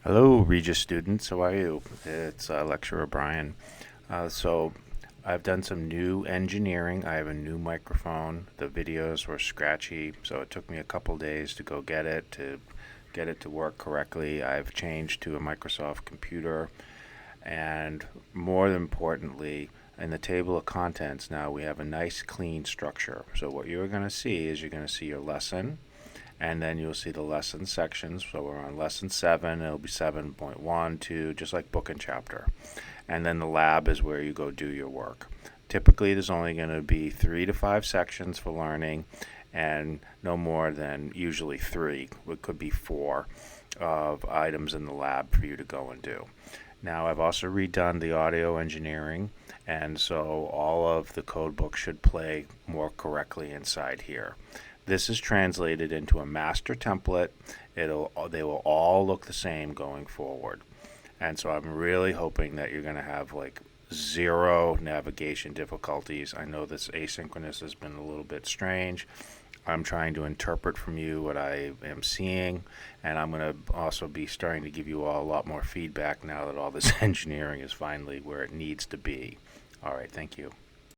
Hello, Regis students. How are you? It's Lecturer Brian. So, I've done some new engineering. I have a new microphone. The videos were scratchy, so it took me a couple days to go get it to work correctly. I've changed to a Microsoft computer, and more importantly, in the table of contents now we have a nice clean structure. So what you're going to see is you're going to see your lesson, and then you'll see the lesson sections. So we're on lesson 7, it'll be 7.1, 2, just like book and chapter. And then the lab is where you go do your work. Typically, there's only going to be 3 to 5 sections for learning, and no more than usually 3. It could be 4 of items in the lab for you to go and do. Now, I've also redone the audio engineering, and so all of the code book should play more correctly inside here. This is translated into a master template. They will all look the same going forward. And so I'm really hoping that you're going to have like zero navigation difficulties. I know this asynchronous has been a little bit strange. I'm trying to interpret from you what I am seeing, and I'm going to also be starting to give you all a lot more feedback now that all this engineering is finally where it needs to be. All right, thank you.